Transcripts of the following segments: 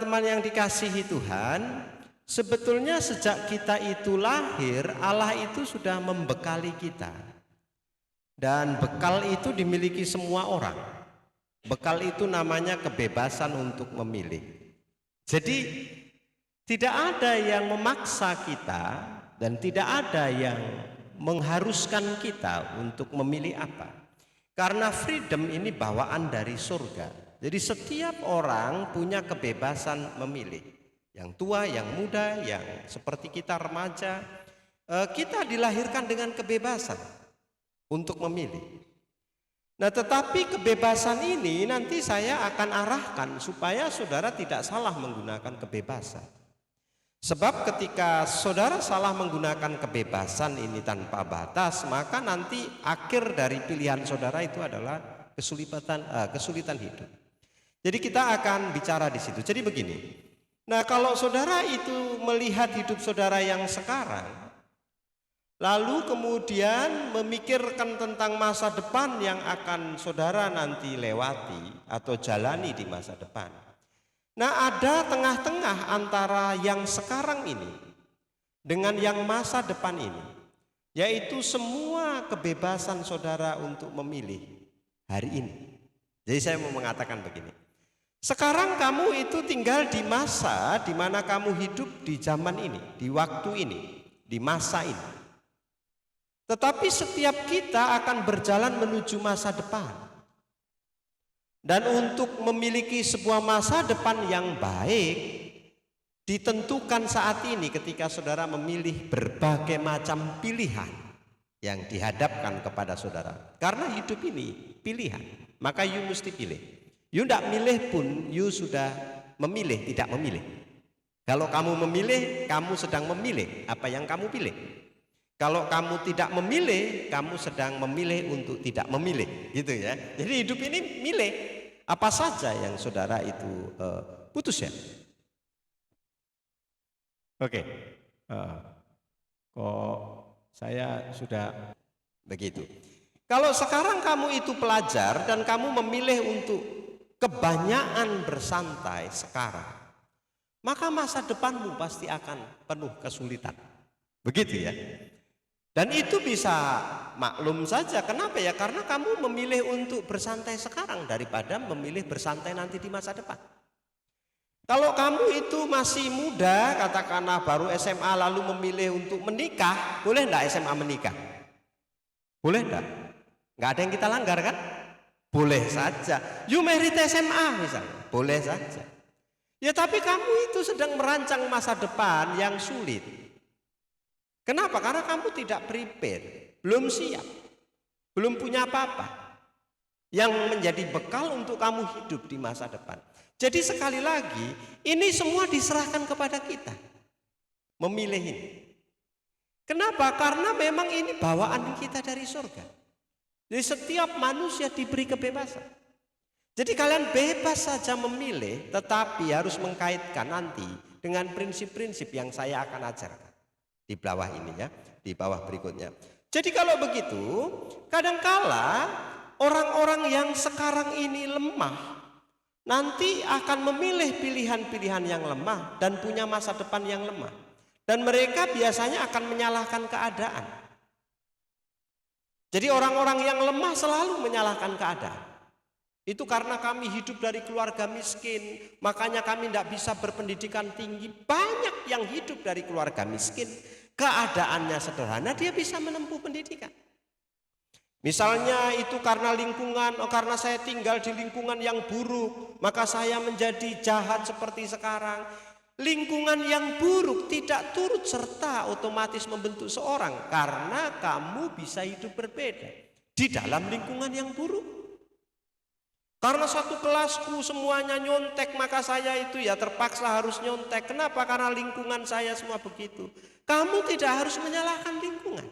teman-teman yang dikasihi Tuhan, sebetulnya sejak kita itu lahir, Allah itu sudah membekali kita. Dan bekal itu dimiliki semua orang. Bekal itu namanya kebebasan untuk memilih. Jadi tidak ada yang memaksa kita dan tidak ada yang mengharuskan kita untuk memilih apa. Karena freedom ini bawaan dari surga. Jadi setiap orang punya kebebasan memilih. Yang tua, yang muda, yang seperti kita remaja, kita dilahirkan dengan kebebasan untuk memilih. Nah, tetapi kebebasan ini nanti saya akan arahkan supaya saudara tidak salah menggunakan kebebasan. Sebab ketika saudara salah menggunakan kebebasan ini tanpa batas, maka nanti akhir dari pilihan saudara itu adalah kesulitan hidup. Jadi kita akan bicara di situ. Jadi begini. Nah, kalau saudara itu melihat hidup saudara yang sekarang, lalu kemudian memikirkan tentang masa depan yang akan saudara nanti lewati atau jalani di masa depan. Nah, ada tengah-tengah antara yang sekarang ini dengan yang masa depan ini, yaitu semua kebebasan saudara untuk memilih hari ini. Jadi saya mau mengatakan begini. Sekarang kamu itu tinggal di masa di mana kamu hidup di zaman ini, di waktu ini, di masa ini. Tetapi setiap kita akan berjalan menuju masa depan. Dan untuk memiliki sebuah masa depan yang baik ditentukan saat ini ketika saudara memilih berbagai macam pilihan yang dihadapkan kepada saudara. Karena hidup ini pilihan, maka you mesti pilih. You tidak milih pun you sudah memilih tidak memilih. Kalau kamu memilih, kamu sedang memilih apa yang kamu pilih. Kalau kamu tidak memilih, kamu sedang memilih untuk tidak memilih, gitu ya. Jadi hidup ini milih apa saja yang saudara itu putus ya. Oke, kok saya sudah begitu. Kalau sekarang kamu itu pelajar dan kamu memilih untuk kebanyakan bersantai sekarang, maka masa depanmu pasti akan penuh kesulitan. Begitu ya. Dan itu bisa maklum saja. Kenapa ya? Karena kamu memilih untuk bersantai sekarang daripada memilih bersantai nanti di masa depan. Kalau kamu itu masih muda, katakanlah baru SMA lalu memilih untuk menikah, boleh enggak SMA menikah? Boleh enggak? Enggak ada yang kita langgar kan? Boleh saja. You merit SMA misalnya, boleh saja. Ya tapi kamu itu sedang merancang masa depan yang sulit. Kenapa? Karena kamu tidak prepare, belum siap, belum punya apa-apa yang menjadi bekal untuk kamu hidup di masa depan. Jadi sekali lagi, ini semua diserahkan kepada kita, memilih ini. Kenapa? Karena memang ini bawaan kita dari surga. Jadi setiap manusia diberi kebebasan. Jadi kalian bebas saja memilih, tetapi harus mengkaitkan nanti dengan prinsip-prinsip yang saya akan ajarkan. Di bawah ini ya, di bawah berikutnya. Jadi kalau begitu, kadangkala orang-orang yang sekarang ini lemah, nanti akan memilih pilihan-pilihan yang lemah dan punya masa depan yang lemah. Dan mereka biasanya akan menyalahkan keadaan. Jadi orang-orang yang lemah selalu menyalahkan keadaan. Itu karena kami hidup dari keluarga miskin, makanya kami tidak bisa berpendidikan tinggi. Banyak yang hidup dari keluarga miskin, keadaannya sederhana, dia bisa menempuh pendidikan. Misalnya itu karena lingkungan, karena saya tinggal di lingkungan yang buruk, maka saya menjadi jahat seperti sekarang. Lingkungan yang buruk tidak turut serta otomatis membentuk seorang, karena kamu bisa hidup berbeda di dalam lingkungan yang buruk. Karena satu kelasku semuanya nyontek, maka saya itu ya terpaksa harus nyontek. Kenapa? Karena lingkungan saya semua begitu. Kamu tidak harus menyalahkan lingkungan,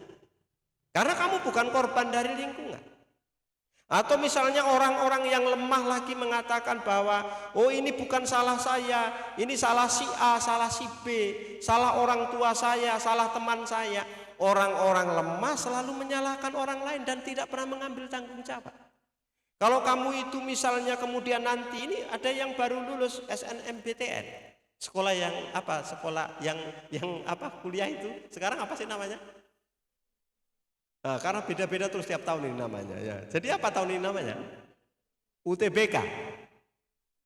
karena kamu bukan korban dari lingkungan. Atau misalnya orang-orang yang lemah lagi mengatakan bahwa oh ini bukan salah saya, ini salah si A, salah si B, salah orang tua saya, salah teman saya. Orang-orang lemah selalu menyalahkan orang lain dan tidak pernah mengambil tanggung jawab. Kalau kamu itu misalnya kemudian nanti ini ada yang baru lulus SNMPTN, sekolah yang apa? Sekolah yang apa? Kuliah itu sekarang apa sih namanya? Nah, karena beda-beda terus tiap tahun ini namanya ya. Jadi apa tahun ini namanya? UTBK.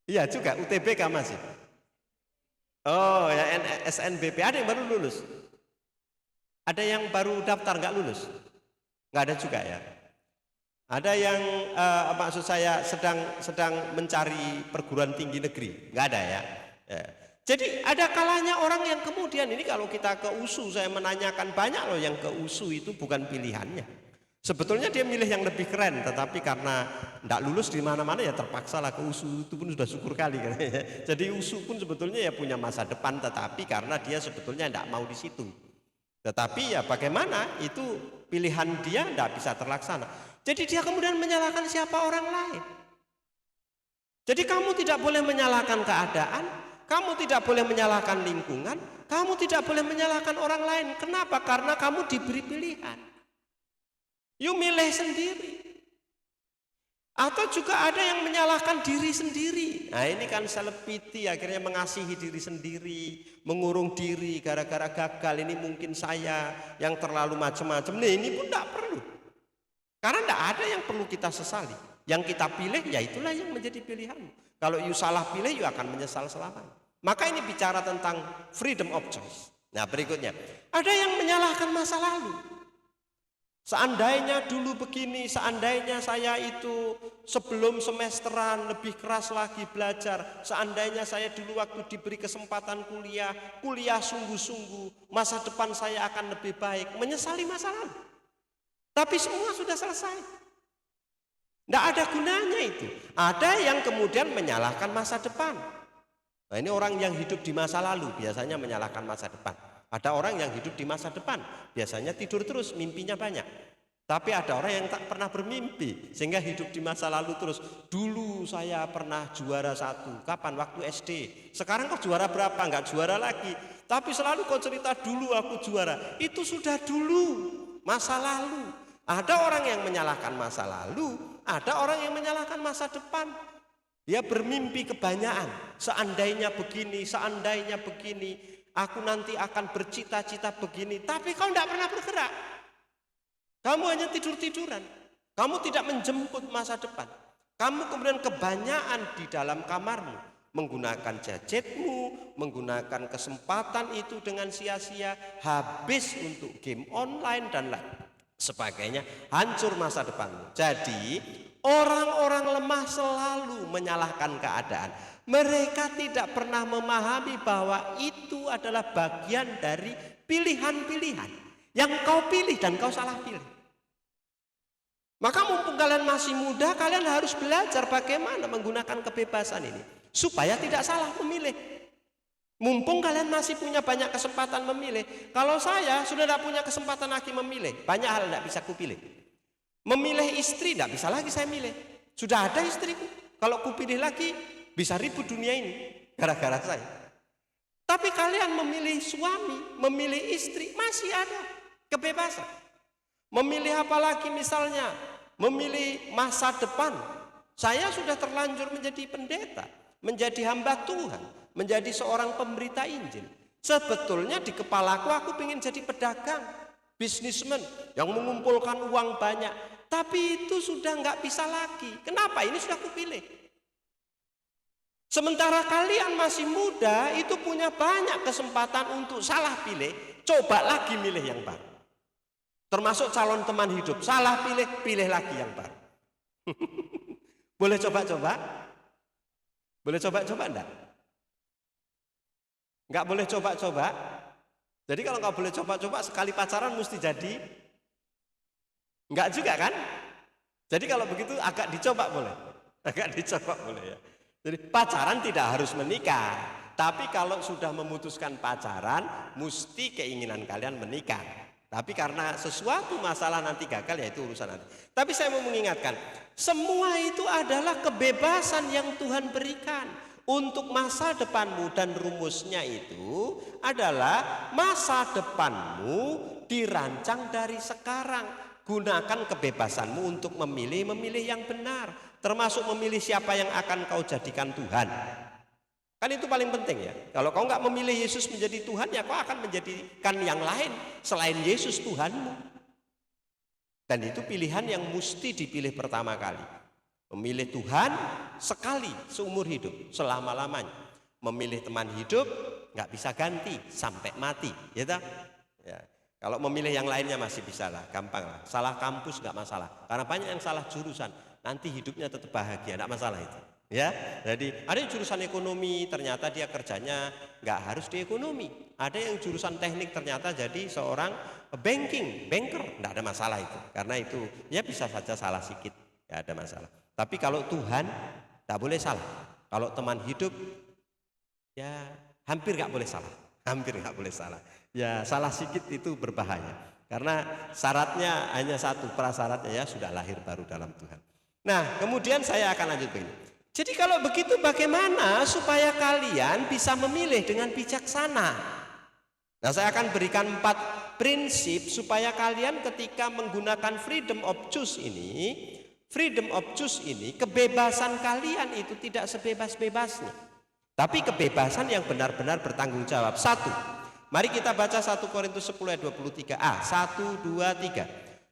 Iya juga UTBK masih. Oh ya SNBP ada yang baru lulus. Ada yang baru daftar nggak lulus? Nggak ada juga ya. Ada yang maksud saya sedang mencari perguruan tinggi negeri, nggak ada ya. Ya. Jadi ada kalanya orang yang kemudian ini kalau kita ke USU, saya menanyakan banyak loh yang ke USU itu bukan pilihannya. Sebetulnya dia milih yang lebih keren, tetapi karena tidak lulus di mana-mana ya terpaksa lah ke USU, itu pun sudah syukur kali kan. Jadi USU pun sebetulnya ya punya masa depan, tetapi karena dia sebetulnya tidak mau di situ. Tetapi ya bagaimana itu pilihan dia tidak bisa terlaksana. Jadi dia kemudian menyalahkan siapa orang lain. Jadi kamu tidak boleh menyalahkan keadaan, kamu tidak boleh menyalahkan lingkungan, kamu tidak boleh menyalahkan orang lain. Kenapa? Karena kamu diberi pilihan. You milih sendiri. Atau juga ada yang menyalahkan diri sendiri. Nah ini kan self pity, akhirnya mengasihi diri sendiri, mengurung diri gara-gara gagal. Ini mungkin saya yang terlalu macam-macam. Nah ini pun tidak perlu. Karena tidak ada yang perlu kita sesali. Yang kita pilih ya itulah yang menjadi pilihan. Kalau you salah pilih you akan menyesal selamanya. Maka ini bicara tentang freedom of choice. Nah berikutnya, ada yang menyalahkan masa lalu. Seandainya dulu begini, seandainya saya itu sebelum semesteran lebih keras lagi belajar, seandainya saya dulu waktu diberi kesempatan kuliah sungguh-sungguh, masa depan saya akan lebih baik. Menyesali masa lalu. Tapi semua sudah selesai. Tidak ada gunanya itu. Ada yang kemudian menyalahkan masa depan. Nah ini orang yang hidup di masa lalu biasanya menyalahkan masa depan. Ada orang yang hidup di masa depan biasanya tidur terus, mimpinya banyak. Tapi ada orang yang tak pernah bermimpi sehingga hidup di masa lalu terus. Dulu saya pernah juara 1. Kapan? Waktu SD. Sekarang kok juara berapa? Enggak juara lagi. Tapi selalu kau cerita dulu aku juara. Itu sudah dulu, masa lalu. Ada orang yang menyalahkan masa lalu, ada orang yang menyalahkan masa depan. Dia bermimpi kebanyakan. Seandainya begini, aku nanti akan bercita-cita begini. Tapi kau tidak pernah bergerak. Kamu hanya tidur-tiduran. Kamu tidak menjemput masa depan. Kamu kemudian kebanyakan di dalam kamarmu. Menggunakan gadgetmu, menggunakan kesempatan itu dengan sia-sia. Habis untuk game online dan lain sebagainya, hancur masa depanmu. Jadi orang-orang lemah selalu menyalahkan keadaan. Mereka tidak pernah memahami bahwa itu adalah bagian dari pilihan-pilihan yang kau pilih dan kau salah pilih. Maka mumpung kalian masih muda, kalian harus belajar bagaimana menggunakan kebebasan ini supaya tidak salah memilih. Mumpung kalian masih punya banyak kesempatan memilih. Kalau saya sudah tidak punya kesempatan lagi memilih, banyak hal tidak bisa kupilih. Memilih istri tidak bisa lagi saya milih. Sudah ada istriku. Kalau kupilih lagi bisa ribut dunia ini gara-gara saya. Tapi kalian memilih suami, memilih istri, masih ada kebebasan. Memilih apa lagi misalnya? Memilih masa depan. Saya sudah terlanjur menjadi pendeta, menjadi hamba Tuhan, menjadi seorang pemberita Injil. Sebetulnya di kepalaku aku ingin jadi pedagang, bisnismen yang mengumpulkan uang banyak. Tapi itu sudah nggak bisa lagi. Kenapa? Ini sudah kupilih. Sementara kalian masih muda itu punya banyak kesempatan untuk salah pilih. Coba lagi milih yang baru. Termasuk calon teman hidup. Salah pilih, pilih lagi yang baru. Boleh coba-coba? Boleh coba-coba enggak? Enggak boleh coba-coba. Jadi kalau enggak boleh coba-coba sekali pacaran mesti jadi? Enggak juga kan? Jadi kalau begitu agak dicoba boleh. Agak dicoba boleh ya. Jadi pacaran tidak harus menikah. Tapi kalau sudah memutuskan pacaran, mesti keinginan kalian menikah. Tapi karena sesuatu masalah nanti gagal, ya itu urusan nanti. Tapi saya mau mengingatkan, semua itu adalah kebebasan yang Tuhan berikan untuk masa depanmu, dan rumusnya itu adalah masa depanmu dirancang dari sekarang. Gunakan kebebasanmu untuk memilih yang benar. termasuk memilih siapa yang akan kau jadikan Tuhan. Kan itu paling penting ya. Kalau kau nggak memilih Yesus menjadi Tuhan, ya kau akan menjadikan yang lain selain Yesus Tuhanmu. Dan itu pilihan yang mesti dipilih pertama kali. Memilih Tuhan sekali seumur hidup, selama-lamanya. Memilih teman hidup nggak bisa ganti sampai mati, ya tak? Ya. Kalau memilih yang lainnya masih bisa lah, gampang lah. Salah kampus nggak masalah, karena banyak yang salah jurusan. Nanti hidupnya tetap bahagia, nggak masalah itu. Ya, jadi ada yang jurusan ekonomi, ternyata dia kerjanya nggak harus di ekonomi. Ada yang jurusan teknik, ternyata jadi seorang banker, nggak ada masalah itu. Karena itu ya bisa saja salah sedikit, nggak ada masalah. Tapi kalau Tuhan, tak boleh salah. Kalau teman hidup, ya hampir nggak boleh salah, hampir nggak boleh salah. Ya salah sedikit itu berbahaya. Karena syaratnya hanya satu, prasyaratnya ya sudah lahir baru dalam Tuhan. Nah, kemudian saya akan lanjut begini. Jadi kalau begitu bagaimana supaya kalian bisa memilih dengan bijaksana? Nah, saya akan berikan 4 prinsip supaya kalian ketika menggunakan freedom of choice ini, kebebasan kalian itu tidak sebebas-bebasnya. Tapi kebebasan yang benar-benar bertanggung jawab. 1. Mari kita baca 1 Korintus 10 ayat 23a. 1, 2, 3.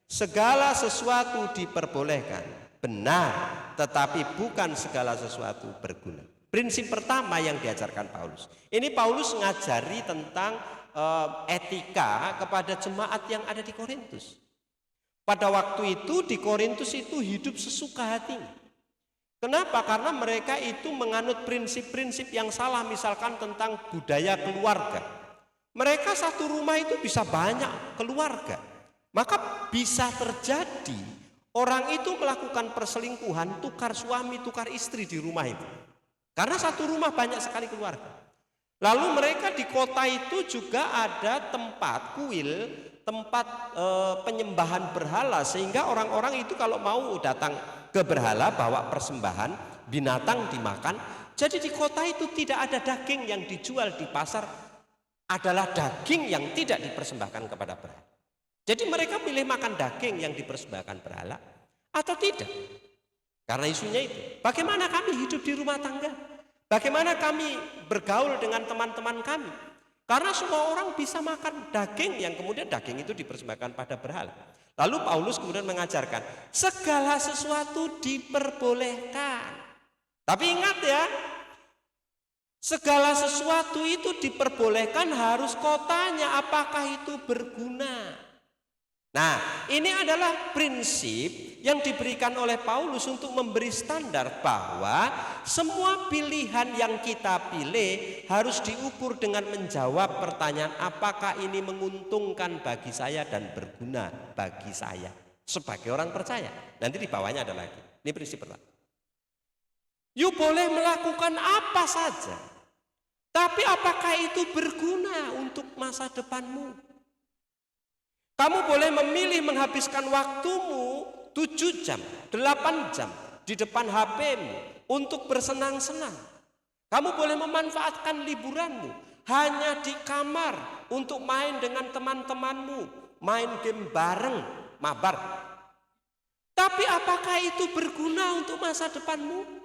Segala sesuatu diperbolehkan, benar, tetapi bukan segala sesuatu berguna. Prinsip pertama yang diajarkan Paulus. Ini Paulus ngajari tentang etika kepada jemaat yang ada di Korintus. Pada waktu itu di Korintus itu hidup sesuka hatinya. Kenapa? Karena mereka itu menganut prinsip-prinsip yang salah, misalkan tentang budaya keluarga. Mereka satu rumah itu bisa banyak keluarga. Maka bisa terjadi orang itu melakukan perselingkuhan, tukar suami, tukar istri di rumah itu. Karena satu rumah banyak sekali keluarga. Lalu mereka di kota itu juga ada tempat kuil, tempat penyembahan berhala. Sehingga orang-orang itu kalau mau datang ke berhala bawa persembahan, binatang dimakan. Jadi di kota itu tidak ada daging yang dijual di pasar, adalah daging yang tidak dipersembahkan kepada berhala. Jadi mereka pilih makan daging yang dipersembahkan berhala atau tidak. Karena isunya itu, bagaimana kami hidup di rumah tangga, bagaimana kami bergaul dengan teman-teman kami. Karena semua orang bisa makan daging yang kemudian daging itu dipersembahkan pada berhala. Lalu Paulus kemudian mengajarkan segala sesuatu diperbolehkan. Tapi ingat ya, segala sesuatu itu diperbolehkan, harus kotanya apakah itu berguna. Nah, ini adalah prinsip yang diberikan oleh Paulus untuk memberi standar bahwa semua pilihan yang kita pilih harus diukur dengan menjawab pertanyaan apakah ini menguntungkan bagi saya dan berguna bagi saya sebagai orang percaya. Nanti di bawahnya ada lagi. Ini prinsip pertama. You boleh melakukan apa saja, tapi apakah itu berguna untuk masa depanmu? Kamu boleh memilih menghabiskan waktumu 7 jam, 8 jam di depan HP-mu untuk bersenang-senang. Kamu boleh memanfaatkan liburanmu hanya di kamar untuk main dengan teman-temanmu, main game bareng, mabar. Tapi apakah itu berguna untuk masa depanmu?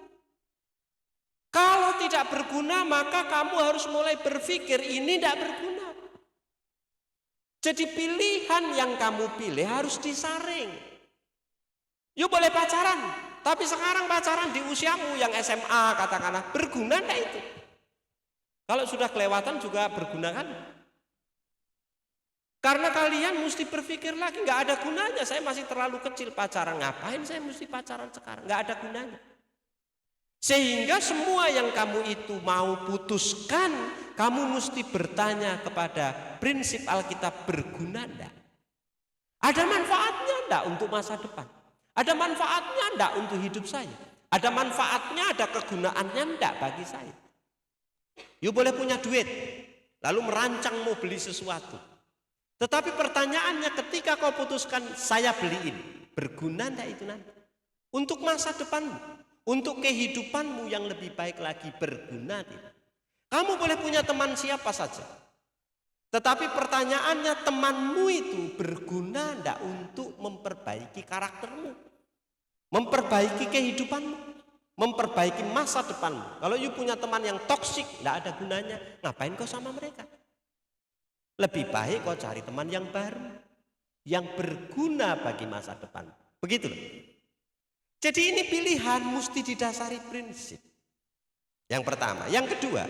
Kalau tidak berguna, maka kamu harus mulai berpikir ini tidak berguna. Jadi pilihan yang kamu pilih harus disaring. You boleh pacaran, tapi sekarang pacaran di usiamu yang SMA katakanlah, berguna enggak itu? Kalau sudah kelewatan juga berguna kan? Karena kalian mesti berpikir lagi, nggak ada gunanya, saya masih terlalu kecil pacaran, ngapain saya mesti pacaran sekarang? Nggak ada gunanya. Sehingga semua yang kamu itu mau putuskan, kamu mesti bertanya kepada prinsip Alkitab, berguna enggak? Ada manfaatnya enggak untuk masa depan? Ada manfaatnya enggak untuk hidup saya? Ada manfaatnya, ada kegunaannya enggak bagi saya? You boleh punya duit, lalu merancang mau beli sesuatu. Tetapi pertanyaannya ketika kau putuskan saya beli ini, berguna enggak itu nanti? Untuk masa depanmu, untuk kehidupanmu yang lebih baik lagi, berguna tidak? Kamu boleh punya teman siapa saja, tetapi pertanyaannya temanmu itu berguna enggak untuk memperbaiki karaktermu, memperbaiki kehidupanmu, memperbaiki masa depanmu. Kalau you punya teman yang toksik, tidak ada gunanya, ngapain kau sama mereka? Lebih baik kau cari teman yang baru, yang berguna bagi masa depan. Begitu loh. Jadi ini pilihan mesti didasari prinsip. Yang pertama. Yang kedua,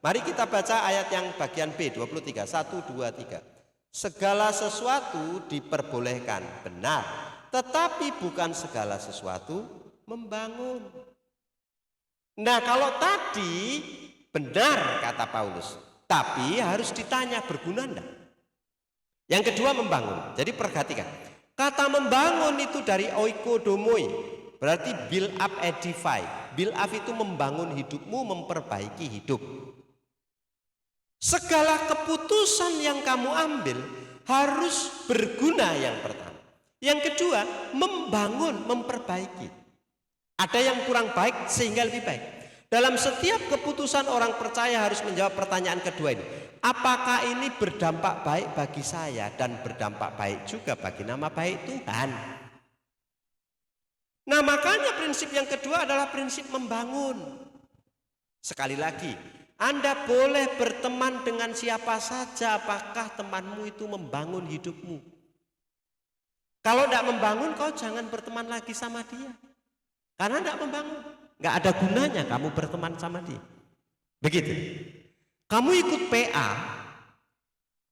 mari kita baca ayat yang bagian B 23, 1, 2, 3. Segala sesuatu diperbolehkan, benar, tetapi bukan segala sesuatu membangun. Nah, kalau tadi benar kata Paulus, tapi harus ditanya berguna enggak? Yang kedua membangun. Jadi perhatikan, kata membangun itu dari oikodomoi, berarti build up, edify. Build up itu membangun hidupmu, memperbaiki hidup. Segala keputusan yang kamu ambil harus berguna yang pertama. Yang kedua, membangun, memperbaiki. Ada yang kurang baik sehingga lebih baik. Dalam setiap keputusan orang percaya harus menjawab pertanyaan kedua ini. Apakah ini berdampak baik bagi saya dan berdampak baik juga bagi nama baik Tuhan? Nah, makanya prinsip yang kedua adalah prinsip membangun. Sekali lagi, Anda boleh berteman dengan siapa saja, apakah temanmu itu membangun hidupmu. Kalau tidak membangun, kau jangan berteman lagi sama dia. Karena tidak membangun, nggak ada gunanya kamu berteman sama dia. Begitu. Kamu ikut PA,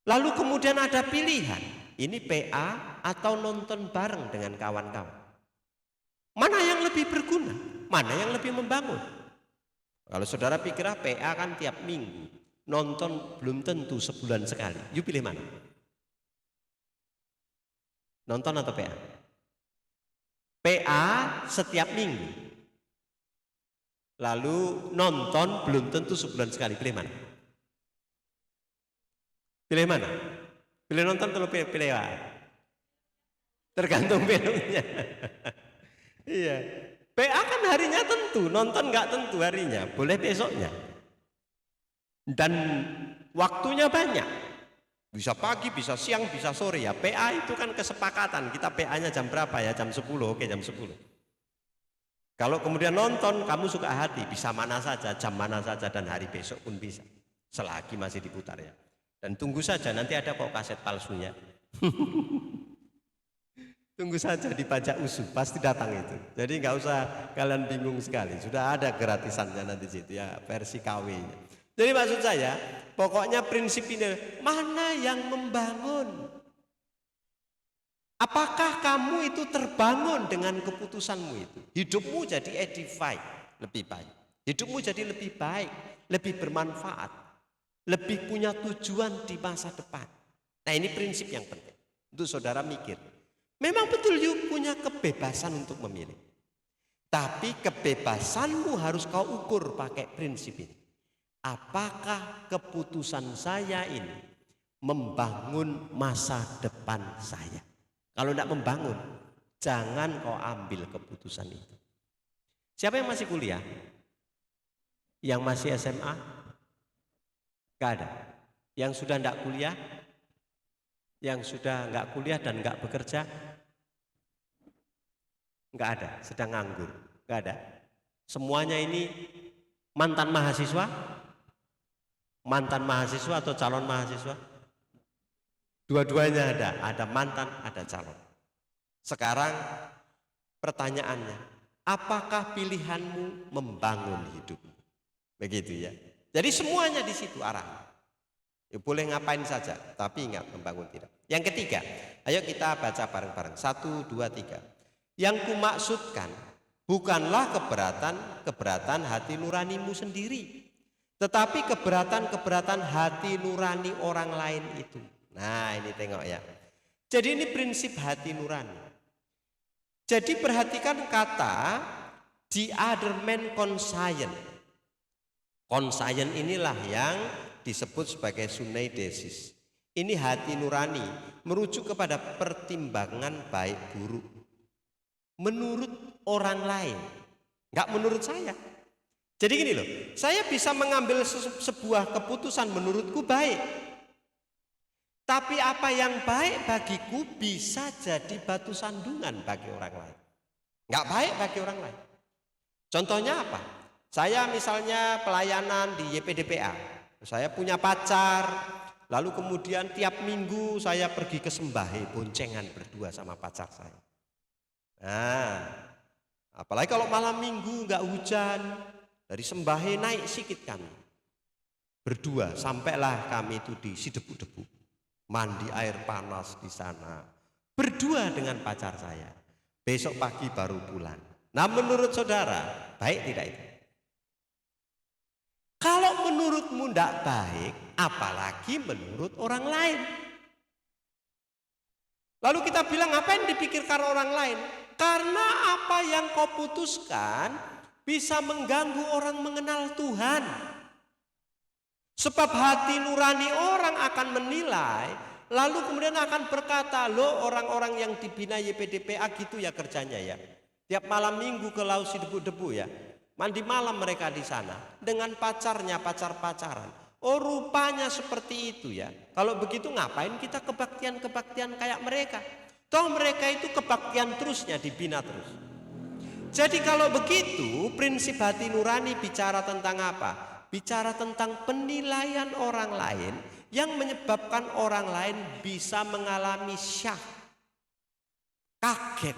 lalu kemudian ada pilihan, ini PA atau nonton bareng dengan kawan-kawan. Mana yang lebih berguna? Mana yang lebih membangun? Kalau saudara pikir PA kan tiap minggu, nonton belum tentu sebulan sekali. You pilih mana? Nonton atau PA? PA setiap minggu. Lalu nonton belum tentu sebulan sekali. Pilih mana? Pilih mana? Pilih nonton atau pilih PA? Tergantung filmnya. Iya. PA kan harinya tentu, nonton nggak tentu harinya, boleh besoknya. Dan waktunya banyak. Bisa pagi, bisa siang, bisa sore ya. PA itu kan kesepakatan, kita PA-nya jam berapa ya? Jam 10, oke jam 10. Kalau kemudian nonton, kamu suka hati, bisa mana saja, jam mana saja, dan hari besok pun bisa. Selagi masih diputar ya. Dan tunggu saja, nanti ada kok kaset palsunya. Tunggu saja di pajak usuh, pasti datang itu. Jadi nggak usah kalian bingung sekali, sudah ada gratisannya nanti situ ya, versi KW-nya. Jadi maksud saya, pokoknya prinsip ini, mana yang membangun? Apakah kamu itu terbangun dengan keputusanmu itu? Hidupmu jadi edify, lebih baik. Hidupmu jadi lebih baik, lebih bermanfaat, lebih punya tujuan di masa depan. Nah, ini prinsip yang penting. Untuk saudara mikir. Memang betul you punya kebebasan untuk memilih. Tapi kebebasanmu harus kau ukur pakai prinsip ini. Apakah keputusan saya ini membangun masa depan saya? Kalau tidak membangun, jangan kau ambil keputusan itu. Siapa yang masih kuliah? Yang masih SMA? Gak ada. Yang sudah tidak kuliah? Yang sudah nggak kuliah dan nggak bekerja? Nggak ada, sedang nganggur. Nggak ada. Semuanya ini mantan mahasiswa? Mantan mahasiswa atau calon mahasiswa? Dua-duanya ada mantan, ada calon. Sekarang pertanyaannya, apakah pilihanmu membangun hidupmu? Begitu ya. Jadi semuanya di situ arahnya. Ya, boleh ngapain saja, tapi ingat membangun tidak. Yang ketiga, ayo kita baca bareng-bareng. 1, 2, 3. Yang kumaksudkan bukanlah keberatan hati nuranimu sendiri, tetapi keberatan hati nurani orang lain itu. Nah, ini tengok ya. Jadi ini prinsip hati nurani. Jadi perhatikan kata the other man conscience. Conscience inilah yang disebut sebagai suneidesis. Ini hati nurani, merujuk kepada pertimbangan baik buruk menurut orang lain, nggak menurut saya. Jadi gini loh, saya bisa mengambil sebuah keputusan menurutku baik, tapi apa yang baik bagiku bisa jadi batu sandungan bagi orang lain. nggak baik bagi orang lain. Contohnya apa? Saya misalnya pelayanan di YPDPA, saya punya pacar, lalu kemudian tiap minggu saya pergi ke Sembahe, boncengan berdua sama pacar saya. Nah, apalagi kalau malam minggu nggak hujan, dari Sembahe naik sikit kami berdua, sampailah kami itu di Sidebu-debu, mandi air panas di sana, berdua dengan pacar saya. Besok pagi baru pulang. Nah, menurut saudara, baik tidak itu? Kalau menurutmu tidak baik, apalagi menurut orang lain. Lalu kita bilang, apa yang dipikirkan orang lain? Karena apa yang kau putuskan bisa mengganggu orang mengenal Tuhan. Sebab hati nurani orang akan menilai, lalu kemudian akan berkata, loh orang-orang yang dibina YPDPA gitu ya kerjanya ya. Tiap malam minggu ke Laut Sidebu-debu ya. Mandi malam mereka di sana dengan pacarnya, pacar-pacaran. Oh rupanya seperti itu ya. Kalau begitu ngapain kita kebaktian-kebaktian kayak mereka? Toh mereka itu kebaktian terusnya dibina terus. Jadi kalau begitu prinsip hati nurani bicara tentang apa? Bicara tentang penilaian orang lain yang menyebabkan orang lain bisa mengalami syak, kaget.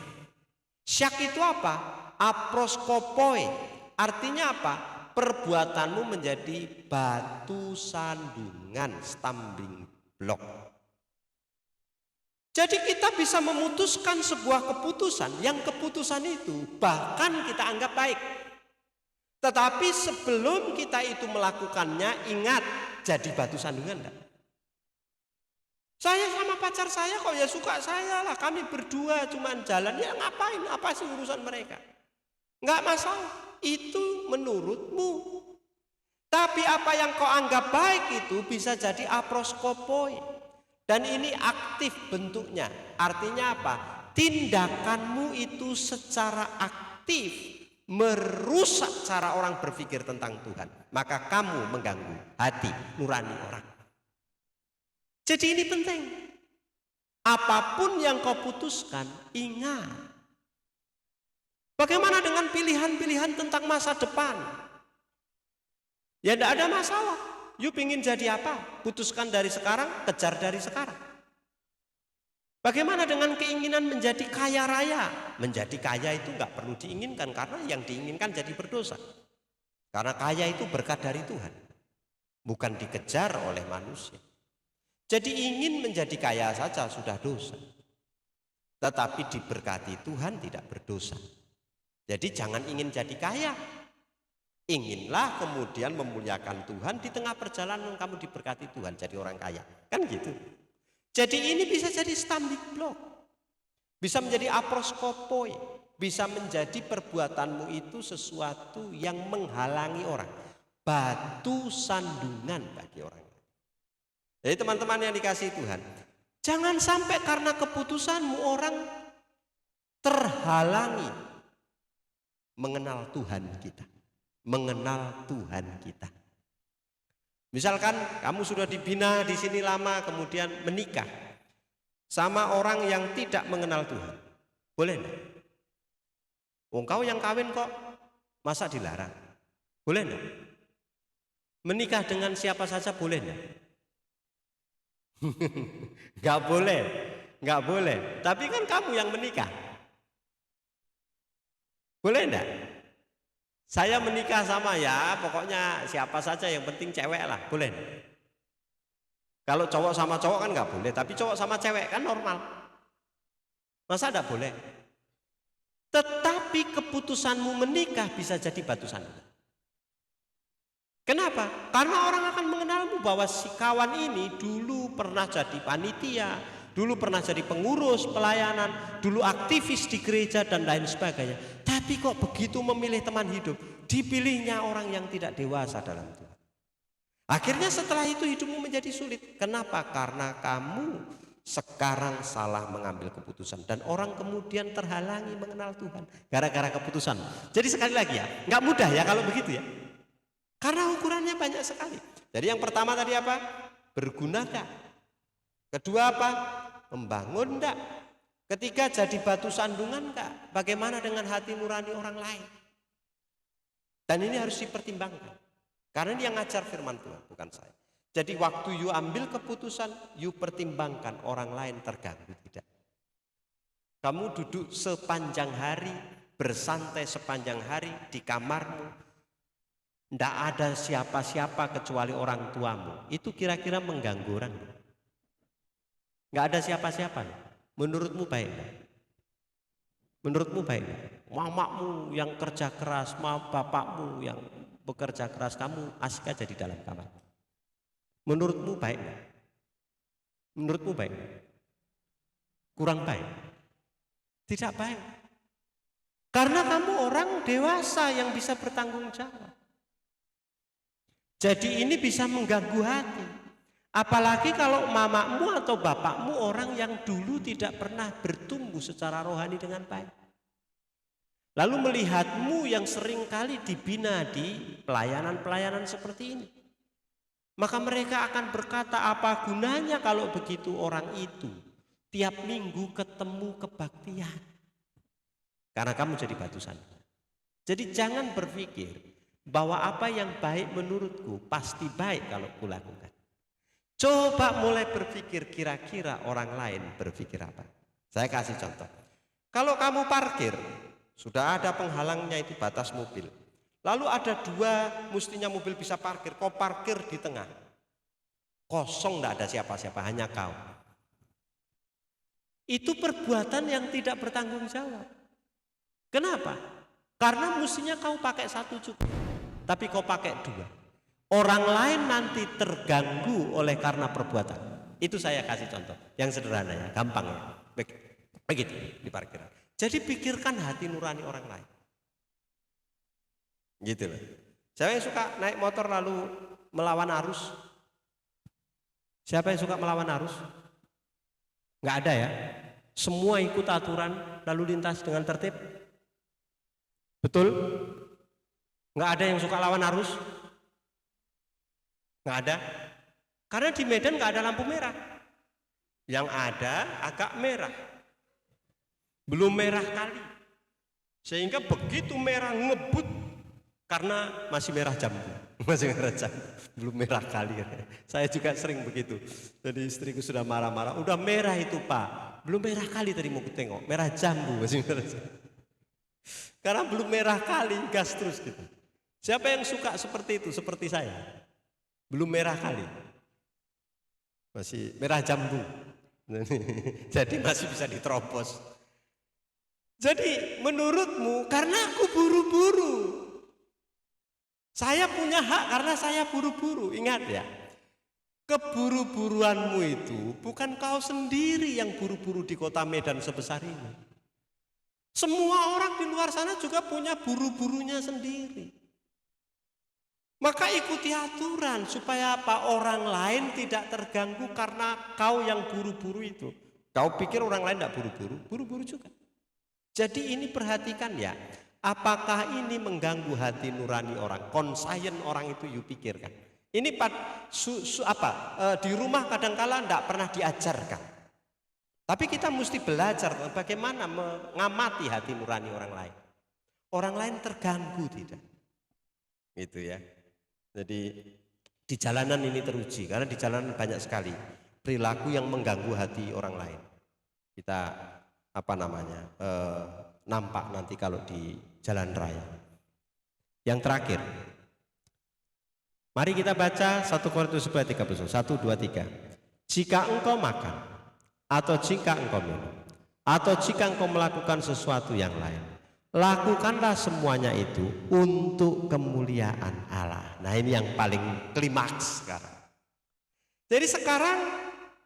Syak itu apa? Aproskopoi. Artinya apa? Perbuatanmu menjadi batu sandungan, stumbling block. Jadi kita bisa memutuskan sebuah keputusan yang keputusan itu bahkan kita anggap baik. Tetapi sebelum kita itu melakukannya, ingat jadi batu sandungan enggak? Saya sama pacar saya kok ya suka saya lah, kami berdua cuman jalan, ya ngapain, apa sih urusan mereka? Enggak masalah, itu menurutmu. Tapi apa yang kau anggap baik itu bisa jadi aproskopoi. Dan ini aktif bentuknya, artinya apa? Tindakanmu itu secara aktif merusak cara orang berpikir tentang Tuhan. Maka kamu mengganggu hati nurani orang. Jadi ini penting. Apapun yang kau putuskan, ingat. Bagaimana dengan pilihan-pilihan tentang masa depan? Ya tidak ada masalah. You pingin jadi apa? Putuskan dari sekarang, kejar dari sekarang. Bagaimana dengan keinginan menjadi kaya raya? Menjadi kaya itu nggak perlu diinginkan karena yang diinginkan jadi berdosa. Karena kaya itu berkat dari Tuhan, bukan dikejar oleh manusia. Jadi ingin menjadi kaya saja sudah dosa. Tetapi diberkati Tuhan tidak berdosa. Jadi jangan ingin jadi kaya. Inginlah kemudian memuliakan Tuhan, di tengah perjalanan kamu diberkati Tuhan jadi orang kaya. Kan gitu. Jadi ini bisa jadi stumbling block. Bisa menjadi aproskopoi. Bisa menjadi perbuatanmu itu sesuatu yang menghalangi orang. Batu sandungan bagi orang. Jadi teman-teman yang dikasihi Tuhan, jangan sampai karena keputusanmu orang terhalangi mengenal Tuhan kita. Mengenal Tuhan kita. Misalkan kamu sudah dibina di sini lama, kemudian menikah sama orang yang tidak mengenal Tuhan, boleh enggak? Engkau yang kawin kok, masa dilarang? Boleh enggak? Menikah dengan siapa saja boleh enggak? Enggak boleh, enggak boleh. Tapi kan kamu yang menikah, boleh enggak? Saya menikah sama ya, pokoknya siapa saja yang penting cewek lah, boleh. Kalau cowok sama cowok kan nggak boleh, tapi cowok sama cewek kan normal. Masa enggak boleh? Tetapi keputusanmu menikah bisa jadi batu sandungan. Kenapa? Karena orang akan mengenalmu bahwa si kawan ini dulu pernah jadi panitia, dulu pernah jadi pengurus pelayanan, dulu aktivis di gereja dan lain sebagainya. Tapi kok begitu memilih teman hidup, dipilihnya orang yang tidak dewasa dalam Tuhan. Akhirnya setelah itu hidupmu menjadi sulit. Kenapa? Karena kamu sekarang salah mengambil keputusan dan orang kemudian terhalangi mengenal Tuhan gara-gara keputusan. Jadi sekali lagi ya, nggak mudah ya kalau begitu ya. Karena ukurannya banyak sekali. Jadi yang pertama tadi apa? Berguna enggak? Kedua apa? Membangun enggak? Ketika jadi batu sandungan Kak, bagaimana dengan hati nurani orang lain? Dan ini harus dipertimbangkan. Karena dia yang ngajar firman Tuhan, bukan saya. Jadi waktu you ambil keputusan, you pertimbangkan orang lain terganggu tidak. Kamu duduk sepanjang hari, bersantai sepanjang hari di kamarmu, tidak ada siapa-siapa kecuali orang tuamu. Itu kira-kira mengganggu orang? Nggak ada siapa-siapa. Menurutmu baik? Menurutmu baik? Mamamu yang kerja keras, bapakmu yang bekerja keras, kamu asik aja di dalam kamar. Menurutmu baik? Menurutmu baik? Kurang baik? Tidak baik. Karena kamu orang dewasa yang bisa bertanggung jawab. Jadi ini bisa mengganggu hati. Apalagi kalau mamamu atau bapakmu orang yang dulu tidak pernah bertumbuh secara rohani dengan baik. Lalu melihatmu yang seringkali dibina di pelayanan-pelayanan seperti ini. Maka mereka akan berkata, apa gunanya kalau begitu orang itu tiap minggu ketemu kebaktian. Karena kamu jadi batu sandungan. Jadi jangan berpikir bahwa apa yang baik menurutku pasti baik kalau kulakukan. Coba mulai berpikir kira-kira orang lain berpikir apa. Saya kasih contoh. Kalau kamu parkir, sudah ada penghalangnya itu batas mobil. Lalu ada dua, mestinya mobil bisa parkir. Kau parkir di tengah. Kosong, tidak ada siapa-siapa, hanya kau. Itu perbuatan yang tidak bertanggung jawab. Kenapa? Karena mestinya kau pakai satu cukup. Tapi kau pakai dua. Orang lain nanti terganggu oleh karena perbuatan. Itu saya kasih contoh yang sederhana ya, gampang ya. Begitu di parkiran. Jadi pikirkan hati nurani orang lain. Gitu loh. Siapa yang suka naik motor lalu melawan arus? Siapa yang suka melawan arus? Nggak ada ya. Semua ikut aturan lalu lintas dengan tertib. Betul? Nggak ada yang suka lawan arus? Nggak ada. Karena di Medan nggak ada lampu merah. Yang ada agak merah. Belum merah kali. Sehingga begitu merah ngebut karena masih merah jambu. Masih merah jambu. Belum merah kali. Saya juga sering begitu. Jadi istriku sudah marah-marah. Udah merah itu Pak. Belum merah kali tadi mau tengok. Merah jambu. Masih merah jambu. Karena belum merah kali gas terus gitu. Siapa yang suka seperti itu? Seperti saya. Belum merah kali. Masih merah jambu. Jadi masih bisa diterobos. Jadi menurutmu karena aku buru-buru. Saya punya hak karena saya buru-buru. Ingat ya. Keburu-buruanmu itu bukan kau sendiri yang buru-buru di kota Medan sebesar ini. Semua orang di luar sana juga punya buru-burunya sendiri. Maka ikuti aturan supaya apa? Orang lain tidak terganggu karena kau yang buru-buru itu. Kau pikir orang lain tidak buru-buru? Buru-buru juga. Jadi ini perhatikan ya. Apakah ini mengganggu hati nurani orang? Konsayen orang itu you pikirkan. Ini di rumah kadangkala tidak pernah diajarkan. Tapi kita mesti belajar bagaimana mengamati hati nurani orang lain. Orang lain terganggu tidak? Gitu ya. Jadi di jalanan ini teruji karena di jalanan banyak sekali perilaku yang mengganggu hati orang lain. Kita nampak nanti kalau di jalan raya. Yang terakhir, mari kita baca 1 Korintus 11:31, 1, 2, 3. Jika engkau makan atau jika engkau minum atau jika engkau melakukan sesuatu yang lain, lakukanlah semuanya itu untuk kemuliaan Allah. Nah ini yang paling klimaks sekarang. Jadi sekarang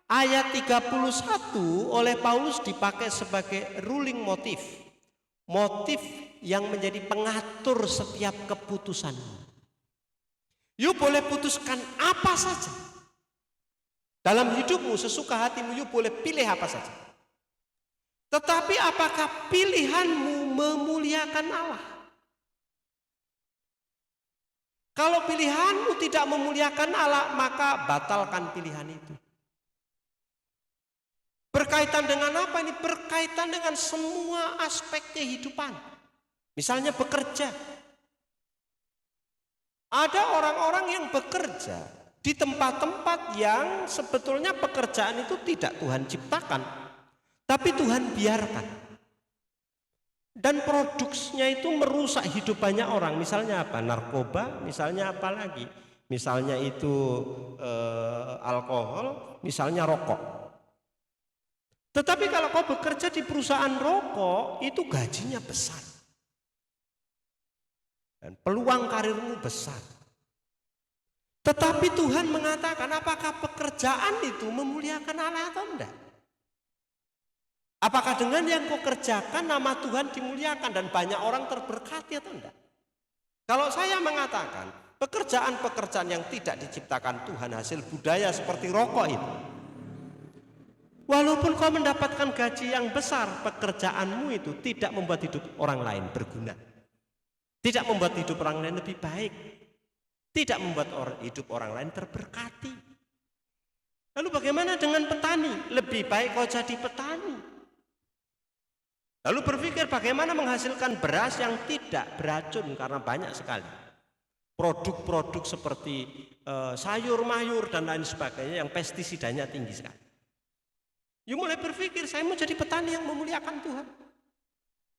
ayat 31 oleh Paulus dipakai sebagai ruling motif. Motif yang menjadi pengatur setiap keputusan. You boleh putuskan apa saja. Dalam hidupmu sesuka hatimu you boleh pilih apa saja. Tetapi apakah pilihanmu memuliakan Allah? Kalau pilihanmu tidak memuliakan Allah, maka batalkan pilihan itu. Berkaitan dengan apa ini? Berkaitan dengan semua aspek kehidupan. Misalnya bekerja. Ada orang-orang yang bekerja di tempat-tempat yang sebetulnya pekerjaan itu tidak Tuhan ciptakan, tapi Tuhan biarkan. Dan produksinya itu merusak hidup banyak orang. Misalnya apa? Narkoba, misalnya apa lagi? Misalnya itu alkohol, misalnya rokok. Tetapi kalau kau bekerja di perusahaan rokok, itu gajinya besar. Dan peluang karirmu besar. Tetapi Tuhan mengatakan, apakah pekerjaan itu memuliakan Allah atau enggak? Apakah dengan yang kau kerjakan nama Tuhan dimuliakan dan banyak orang terberkati atau enggak? Kalau saya mengatakan pekerjaan-pekerjaan yang tidak diciptakan Tuhan hasil budaya seperti rokok itu, walaupun kau mendapatkan gaji yang besar, pekerjaanmu itu tidak membuat hidup orang lain berguna, tidak membuat hidup orang lain lebih baik, tidak membuat hidup orang lain terberkati. Lalu bagaimana dengan petani? Lebih baik kau jadi petani. Lalu berpikir bagaimana menghasilkan beras yang tidak beracun, karena banyak sekali produk-produk seperti sayur mayur dan lain sebagainya yang pestisidanya tinggi sekali. You mulai berpikir, saya mau jadi petani yang memuliakan Tuhan,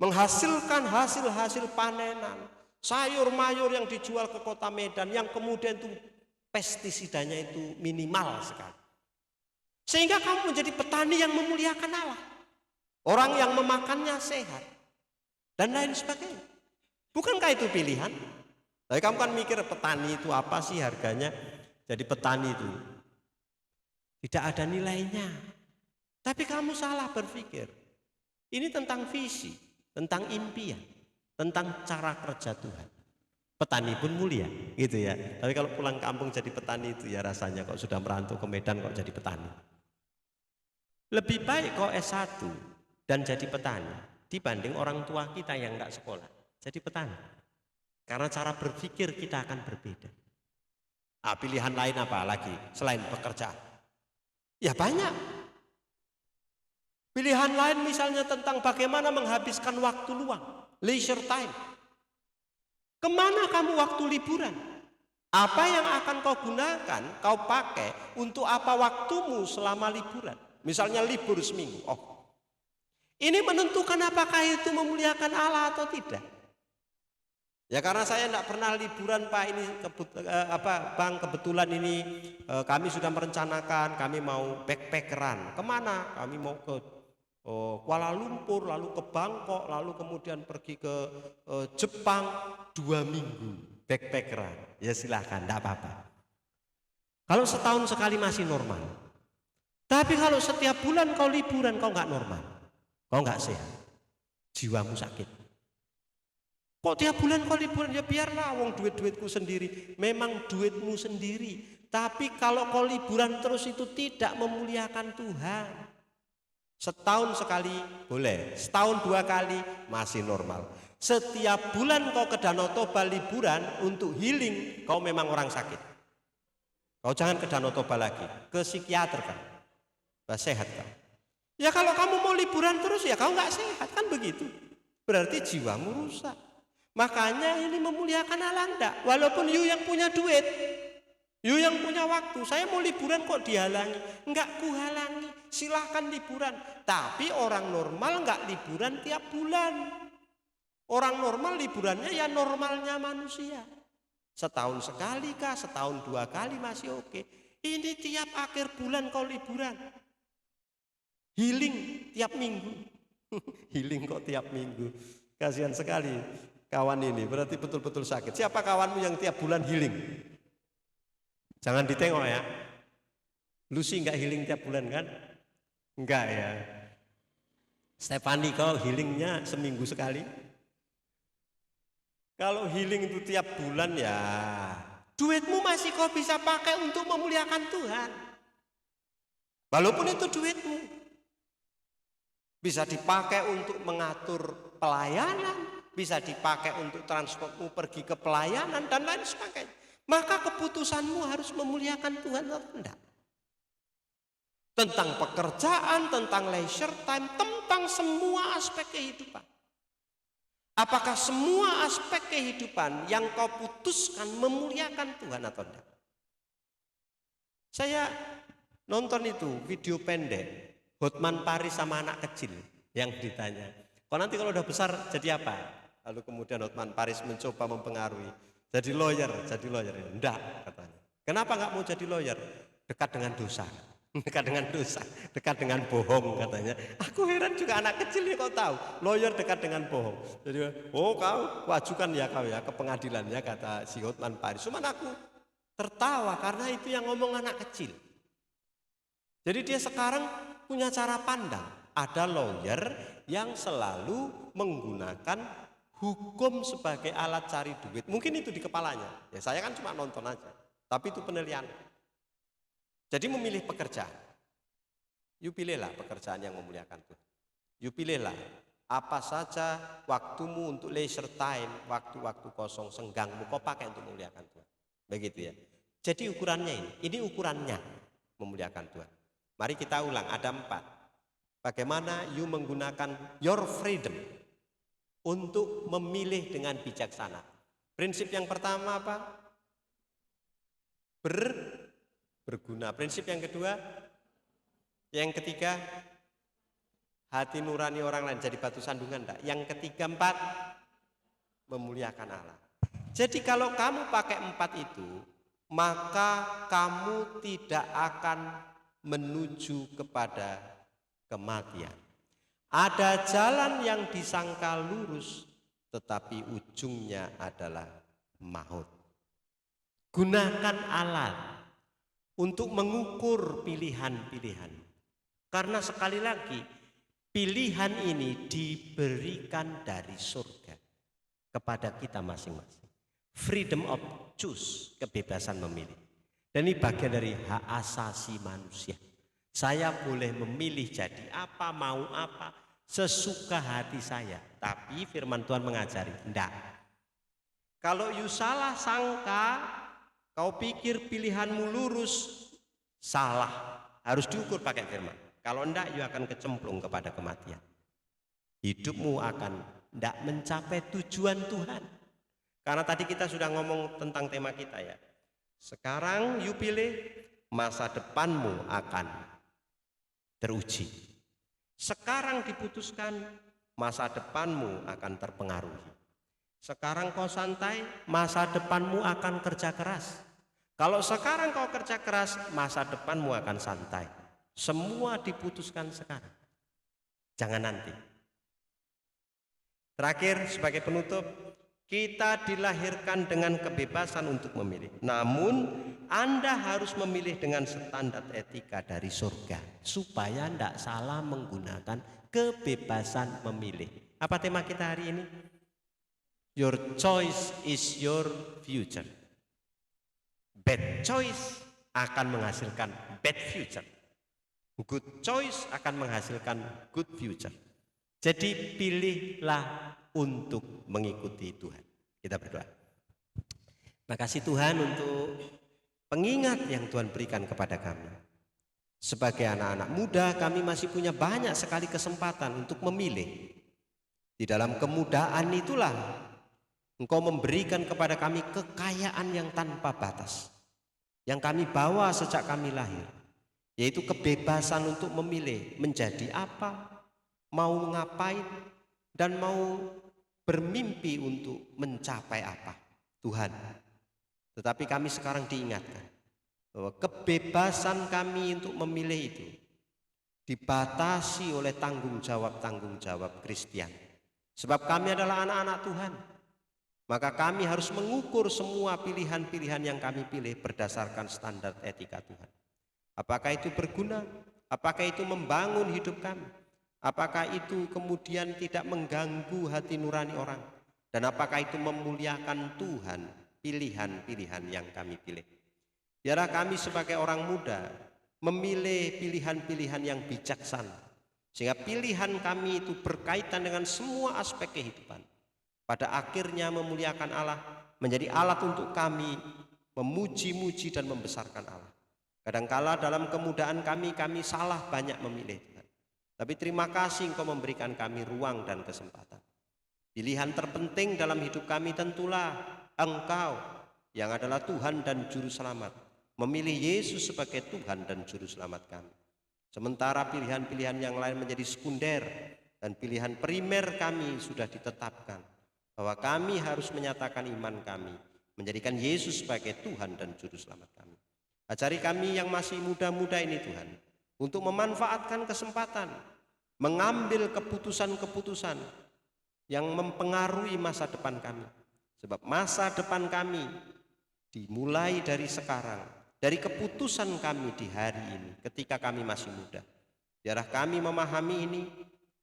menghasilkan hasil-hasil panenan, sayur mayur yang dijual ke kota Medan yang kemudian itu pestisidanya itu minimal sekali, sehingga kamu menjadi petani yang memuliakan Allah. Orang yang memakannya sehat dan lain sebagainya. Bukankah itu pilihan? Tapi kamu kan mikir petani itu apa sih harganya? Jadi petani itu tidak ada nilainya. Tapi kamu salah berpikir. Ini tentang visi, tentang impian, tentang cara kerja Tuhan. Petani pun mulia, gitu ya. Tapi kalau pulang kampung jadi petani itu ya rasanya kok sudah merantau ke Medan kok jadi petani. Lebih baik kok S1 dan jadi petani dibanding orang tua kita yang enggak sekolah jadi petani, karena cara berpikir kita akan berbeda. Pilihan lain apa lagi selain pekerjaan? Ya banyak pilihan lain, misalnya tentang bagaimana menghabiskan waktu luang, leisure time. Kemana kamu waktu liburan? Apa yang akan kau gunakan, kau pakai untuk apa waktumu selama liburan? Misalnya libur seminggu, ini menentukan apakah itu memuliakan Allah atau tidak. Ya karena saya tidak pernah liburan Pak, ini Bang, kebetulan ini kami sudah merencanakan kami mau backpackeran. Kemana? Kami mau ke Kuala Lumpur, lalu ke Bangkok, lalu kemudian pergi ke Jepang 2 minggu backpackeran. Ya silahkan, tidak apa-apa. Kalau setahun sekali masih normal. Tapi kalau setiap bulan kau liburan, kau nggak normal. Kau nggak sehat, jiwamu sakit. Kok tiap bulan kau liburan? Ya biarlah, wong duit-duitku sendiri. Memang duitmu sendiri. Tapi kalau kau liburan terus itu tidak memuliakan Tuhan. Setahun sekali boleh, setahun 2 kali masih normal. Setiap bulan kau ke Danau Toba liburan untuk healing, kau memang orang sakit. Kau jangan ke Danau Toba lagi, ke psikiater kan, sehat kan. Ya kalau kamu mau liburan terus ya kau nggak sehat kan begitu. Berarti jiwamu rusak. Makanya ini memuliakan Allah enggak. Walaupun you yang punya duit, you yang punya waktu. Saya mau liburan kok dihalangi? Enggak kuhalangi. Silahkan liburan. Tapi orang normal enggak liburan tiap bulan. Orang normal liburannya ya normalnya manusia. Setahun sekali kah, setahun 2 kali masih oke. Ini tiap akhir bulan kau liburan. Healing tiap minggu. Healing kok tiap minggu. Kasihan sekali kawan ini, berarti betul-betul sakit. Siapa kawanmu yang tiap bulan healing? Jangan ditengok ya. Lucy enggak healing tiap bulan kan? Enggak ya. Stephanie kau healingnya seminggu sekali. Kalau healing itu tiap bulan ya duitmu masih kau bisa pakai untuk memuliakan Tuhan. Walaupun itu duitmu. Bisa dipakai untuk mengatur pelayanan, bisa dipakai untuk transportmu pergi ke pelayanan dan lain sebagainya. Maka keputusanmu harus memuliakan Tuhan atau tidak. tentang pekerjaan, tentang leisure time, tentang semua aspek kehidupan. Apakah semua aspek kehidupan yang kau putuskan memuliakan Tuhan atau tidak? Saya nonton itu video pendek Hotman Paris sama anak kecil yang ditanya, kau nanti kalau udah besar jadi apa? Lalu kemudian Hotman Paris mencoba mempengaruhi, jadi lawyer. Enggak, katanya. Kenapa nggak mau jadi lawyer? Dekat dengan dosa. Dekat dengan dosa, dekat dengan bohong, katanya. Aku heran juga, anak kecil ya, kau tahu lawyer dekat dengan bohong. Jadi kau wajukan ya kau ya ke pengadilan ya, kata si Hotman Paris. Cuman aku tertawa karena itu yang ngomong anak kecil. Jadi dia sekarang punya cara pandang. Ada lawyer yang selalu menggunakan hukum sebagai alat cari duit. Mungkin itu di kepalanya. Ya saya kan cuma nonton aja, tapi itu penilaian. Jadi memilih pekerjaan, you pilihlah pekerjaan yang memuliakan Tuhan. You pilihlah apa saja waktumu untuk leisure time, waktu-waktu kosong senggangmu kau pakai untuk memuliakan Tuhan. Begitu ya. Jadi ukurannya ini ukurannya memuliakan Tuhan. Mari kita ulang, ada 4. Bagaimana you menggunakan your freedom untuk memilih dengan bijaksana. Prinsip yang pertama apa? Berguna. Prinsip yang kedua, yang ketiga, hati nurani orang lain, jadi batu sandungan enggak. Yang ketiga, 4, memuliakan Allah. Jadi kalau kamu pakai 4 itu, maka kamu tidak akan menuju kepada kematian. Ada jalan yang disangka lurus, tetapi ujungnya adalah maut. Gunakan alat untuk mengukur pilihan-pilihan. Karena sekali lagi, pilihan ini diberikan dari surga kepada kita masing-masing. Freedom of choose, kebebasan memilih. Dan ini bagian dari hak asasi manusia. Saya boleh memilih jadi apa, mau apa, sesuka hati saya. Tapi firman Tuhan mengajari, enggak. Kalau you salah sangka, kau pikir pilihanmu lurus, salah. Harus diukur pakai firman. Kalau enggak, you akan kecemplung kepada kematian. Hidupmu akan enggak mencapai tujuan Tuhan. Karena tadi kita sudah ngomong tentang tema kita ya. Sekarang you pilih, masa depanmu akan teruji. Sekarang diputuskan, masa depanmu akan terpengaruhi. Sekarang kau santai, masa depanmu akan kerja keras. Kalau sekarang kau kerja keras, masa depanmu akan santai. Semua diputuskan sekarang, jangan nanti. Terakhir, sebagai penutup, kita dilahirkan dengan kebebasan untuk memilih. Namun, Anda harus memilih dengan standar etika dari surga, supaya tidak salah menggunakan kebebasan memilih. Apa tema kita hari ini? Your choice is your future. Bad choice akan menghasilkan bad future. Good choice akan menghasilkan good future. Jadi pilihlah untuk mengikuti Tuhan. Kita berdoa. Makasih Tuhan untuk pengingat yang Tuhan berikan kepada kami. Sebagai anak-anak muda, kami masih punya banyak sekali kesempatan untuk memilih. Di dalam kemudahan itulah Engkau memberikan kepada kami kekayaan yang tanpa batas, yang kami bawa sejak kami lahir, yaitu kebebasan untuk memilih menjadi apa, mau ngapain, dan mau bermimpi untuk mencapai apa, Tuhan. Tetapi kami sekarang diingatkan bahwa kebebasan kami untuk memilih itu dibatasi oleh tanggung jawab Kristian. Sebab kami adalah anak-anak Tuhan. Maka kami harus mengukur semua pilihan-pilihan yang kami pilih berdasarkan standar etika Tuhan. Apakah itu berguna? Apakah itu membangun hidup kami? Apakah itu kemudian tidak mengganggu hati nurani orang? Dan apakah itu memuliakan Tuhan, pilihan-pilihan yang kami pilih? Biarlah kami sebagai orang muda memilih pilihan-pilihan yang bijaksana, sehingga pilihan kami itu berkaitan dengan semua aspek kehidupan. Pada akhirnya memuliakan Allah, menjadi alat untuk kami memuji-muji dan membesarkan Allah. Kadangkala dalam kemudahan kami salah banyak memilih Tuhan. Tapi terima kasih Engkau memberikan kami ruang dan kesempatan. Pilihan terpenting dalam hidup kami tentulah Engkau yang adalah Tuhan dan Juru Selamat. Memilih Yesus sebagai Tuhan dan Juru Selamat kami. Sementara pilihan-pilihan yang lain menjadi sekunder dan pilihan primer kami sudah ditetapkan. Bahwa kami harus menyatakan iman kami, menjadikan Yesus sebagai Tuhan dan Juru Selamat kami. Ajari kami yang masih muda-muda ini Tuhan, untuk memanfaatkan kesempatan, mengambil keputusan-keputusan yang mempengaruhi masa depan kami. Sebab masa depan kami dimulai dari sekarang, dari keputusan kami di hari ini, ketika kami masih muda. Biarlah kami memahami ini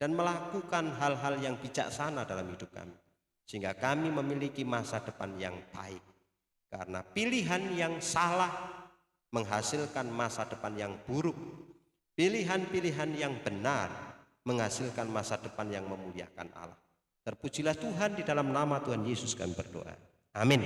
dan melakukan hal-hal yang bijaksana dalam hidup kami, sehingga kami memiliki masa depan yang baik. Karena pilihan yang salah menghasilkan masa depan yang buruk. Pilihan-pilihan yang benar menghasilkan masa depan yang memuliakan Allah. Terpujilah Tuhan, di dalam nama Tuhan Yesus kami berdoa. Amin.